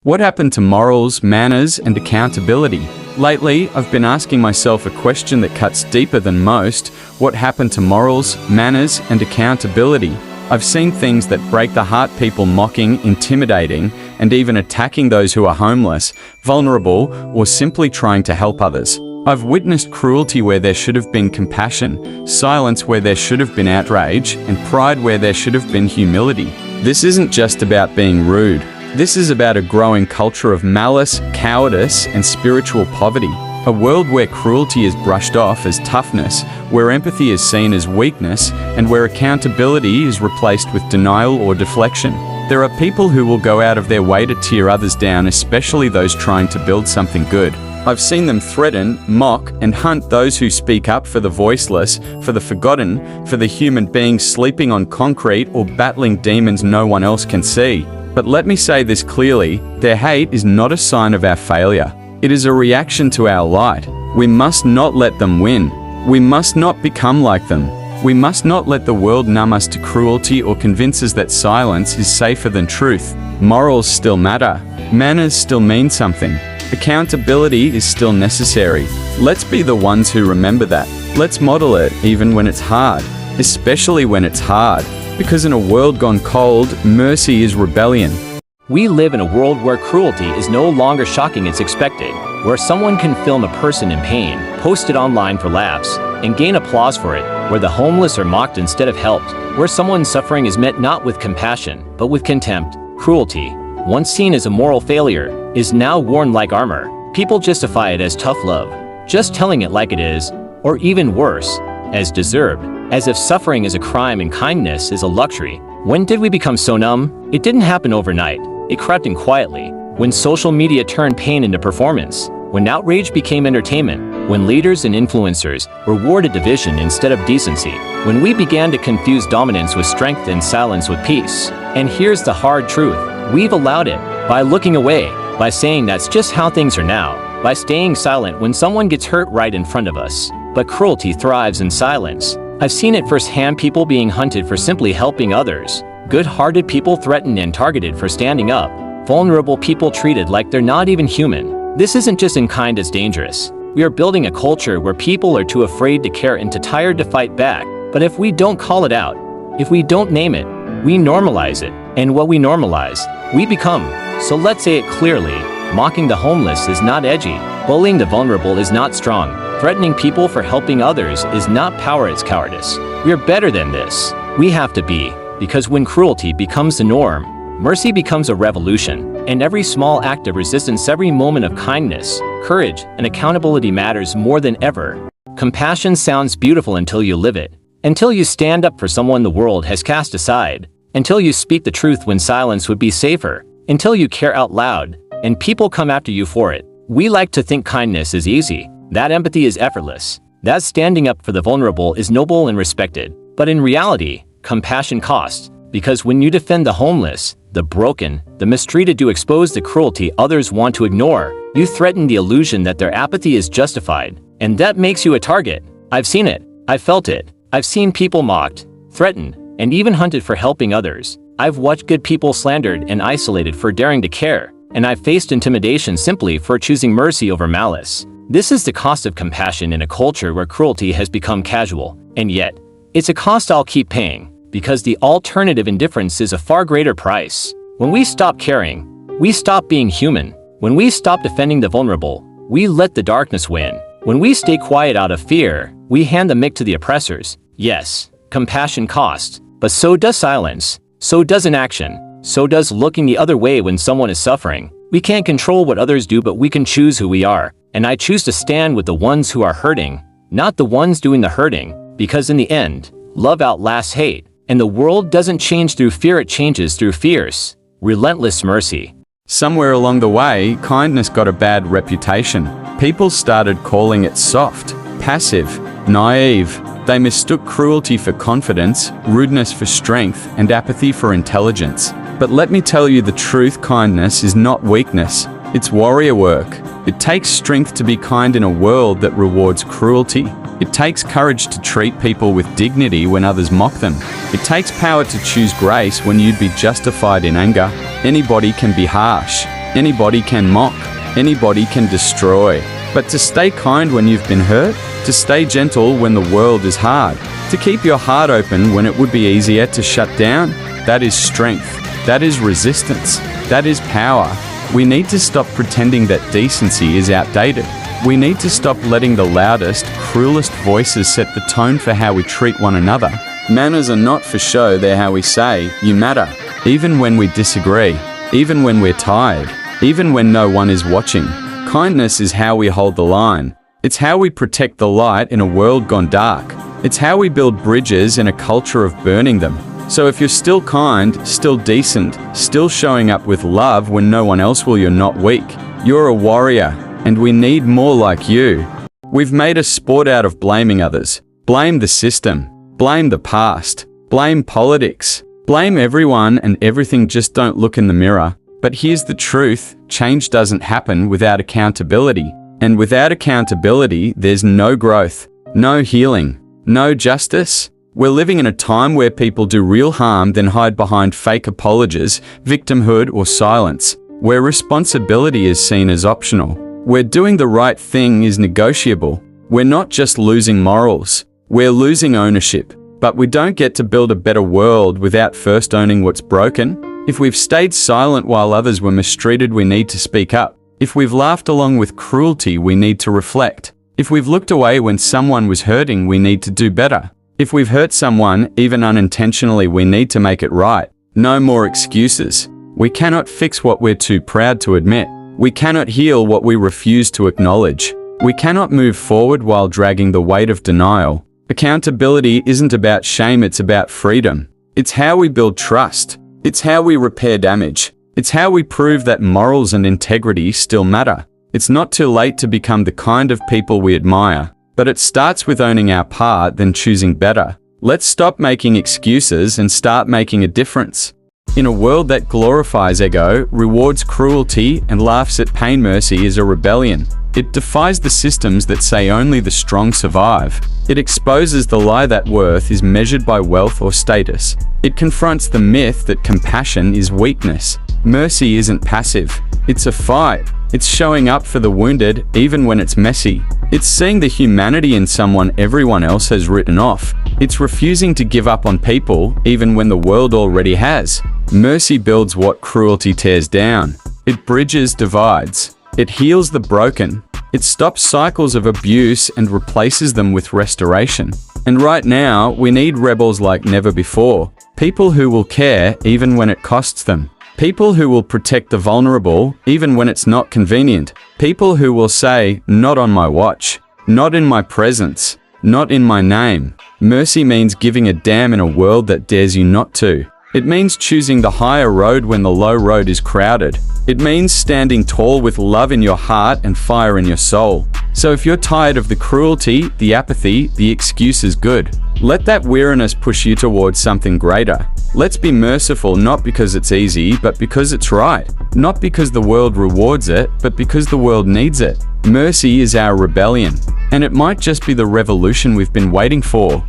What happened to morals, manners, and accountability? Lately, I've been asking myself a question that cuts deeper than most. What happened to morals, manners, and accountability? I've seen things that break the heart, people mocking, intimidating, and even attacking those who are homeless, vulnerable, or simply trying to help others. I've witnessed cruelty where there should have been compassion, silence where there should have been outrage, and pride where there should have been humility. This isn't just about being rude. This is about a growing culture of malice, cowardice, and spiritual poverty. A world where cruelty is brushed off as toughness, where empathy is seen as weakness, and where accountability is replaced with denial or deflection. There are people who will go out of their way to tear others down, especially those trying to build something good. I've seen them threaten, mock, and hunt those who speak up for the voiceless, for the forgotten, for the human beings sleeping on concrete or battling demons no one else can see. But let me say this clearly, their hate is not a sign of our failure. It is a reaction to our light. We must not let them win. We must not become like them. We must not let the world numb us to cruelty or convince us that silence is safer than truth. Morals still matter. Manners still mean something. Accountability is still necessary. Let's be the ones who remember that. Let's model it even when it's hard, especially when it's hard. Because in a world gone cold, mercy is rebellion. We live in a world where cruelty is no longer shocking, it's expected, where someone can film a person in pain, post it online for laughs, and gain applause for it, where the homeless are mocked instead of helped, where someone's suffering is met not with compassion, but with contempt. Cruelty, once seen as a moral failure, is now worn like armor. People justify it as tough love, just telling it like it is, or even worse, as deserved, as if suffering is a crime and kindness is a luxury. When did we become so numb? It didn't happen overnight. It crept in quietly. When social media turned pain into performance, when outrage became entertainment, when leaders and influencers rewarded division instead of decency, when we began to confuse dominance with strength and silence with peace. And here's the hard truth. We've allowed it. By looking away, by saying that's just how things are now, by staying silent when someone gets hurt right in front of us. But cruelty thrives in silence. I've seen it firsthand, people being hunted for simply helping others, good-hearted people threatened and targeted for standing up, vulnerable people treated like they're not even human. This isn't just unkind, it's dangerous. We are building a culture where people are too afraid to care and too tired to fight back. But if we don't call it out, if we don't name it, we normalize it. And what we normalize, we become. So let's say it clearly. Mocking the homeless is not edgy. Bullying the vulnerable is not strong. Threatening people for helping others is not power, it's cowardice. We're better than this. We have to be. Because when cruelty becomes the norm, mercy becomes a revolution. And every small act of resistance, every moment of kindness, courage, and accountability matters more than ever. Compassion sounds beautiful until you live it. Until you stand up for someone the world has cast aside. Until you speak the truth when silence would be safer. Until you care out loud, and people come after you for it. We like to think kindness is easy, that empathy is effortless, that standing up for the vulnerable is noble and respected. But in reality, compassion costs, because when you defend the homeless, the broken, the mistreated, to expose the cruelty others want to ignore, you threaten the illusion that their apathy is justified, and that makes you a target. I've seen it, I've felt it, I've seen people mocked, threatened, and even hunted for helping others. I've watched good people slandered and isolated for daring to care, and I've faced intimidation simply for choosing mercy over malice. This is the cost of compassion in a culture where cruelty has become casual, and yet, it's a cost I'll keep paying, because the alternative, indifference, is a far greater price. When we stop caring, we stop being human. When we stop defending the vulnerable, we let the darkness win. When we stay quiet out of fear, we hand the mic to the oppressors. Yes, compassion costs, but so does silence. So does inaction. So does looking the other way when someone is suffering. We can't control what others do, but we can choose who we are. And I choose to stand with the ones who are hurting, not the ones doing the hurting. Because in the end, love outlasts hate. And the world doesn't change through fear, it changes through fierce, relentless mercy. Somewhere along the way, kindness got a bad reputation. People started calling it soft, passive, naive. They mistook cruelty for confidence, rudeness for strength, and apathy for intelligence. But let me tell you the truth, kindness is not weakness, it's warrior work. It takes strength to be kind in a world that rewards cruelty. It takes courage to treat people with dignity when others mock them. It takes power to choose grace when you'd be justified in anger. Anybody can be harsh, Anybody can mock. Anybody can destroy. But to stay kind when you've been hurt, to stay gentle when the world is hard, to keep your heart open when it would be easier to shut down, that is strength. That is resistance. That is power. We need to stop pretending that decency is outdated. We need to stop letting the loudest, cruelest voices set the tone for how we treat one another. Manners are not for show, they're how we say, "You matter." Even when we disagree, even when we're tired, even when no one is watching. Kindness is how we hold the line. It's how we protect the light in a world gone dark. It's how we build bridges in a culture of burning them. So if you're still kind, still decent, still showing up with love when no one else will, you're not weak. You're a warrior, and we need more like you. We've made a sport out of blaming others. Blame the system. Blame the past. Blame politics. Blame everyone and everything, just don't look in the mirror. But here's the truth, change doesn't happen without accountability. And without accountability, there's no growth, no healing, no justice. We're living in a time where people do real harm, then hide behind fake apologies, victimhood, or silence, where responsibility is seen as optional, where doing the right thing is negotiable. We're not just losing morals, we're losing ownership. But we don't get to build a better world without first owning what's broken. If we've stayed silent while others were mistreated, we need to speak up. If we've laughed along with cruelty, we need to reflect. If we've looked away when someone was hurting, we need to do better. If we've hurt someone, even unintentionally, we need to make it right. No more excuses. We cannot fix what we're too proud to admit. We cannot heal what we refuse to acknowledge. We cannot move forward while dragging the weight of denial. Accountability isn't about shame, it's about freedom. It's how we build trust. It's how we repair damage. It's how we prove that morals and integrity still matter. It's not too late to become the kind of people we admire, but it starts with owning our part, then choosing better. Let's stop making excuses and start making a difference. In a world that glorifies ego, rewards cruelty, and laughs at pain, mercy is a rebellion. It defies the systems that say only the strong survive. It exposes the lie that worth is measured by wealth or status. It confronts the myth that compassion is weakness. Mercy isn't passive. It's a fight. It's showing up for the wounded, even when it's messy. It's seeing the humanity in someone everyone else has written off. It's refusing to give up on people, even when the world already has. Mercy builds what cruelty tears down. It bridges divides. It heals the broken. It stops cycles of abuse and replaces them with restoration. And right now, we need rebels like never before. People who will care even when it costs them. People who will protect the vulnerable even when it's not convenient. People who will say, "Not on my watch. Not in my presence. Not in my name." Mercy means giving a damn in a world that dares you not to. It means choosing the higher road when the low road is crowded. It means standing tall with love in your heart and fire in your soul. So if you're tired of the cruelty, the apathy, the excuses, good. Let that weariness push you towards something greater. Let's be merciful, not because it's easy, but because it's right. Not because the world rewards it, but because the world needs it. Mercy is our rebellion. And it might just be the revolution we've been waiting for.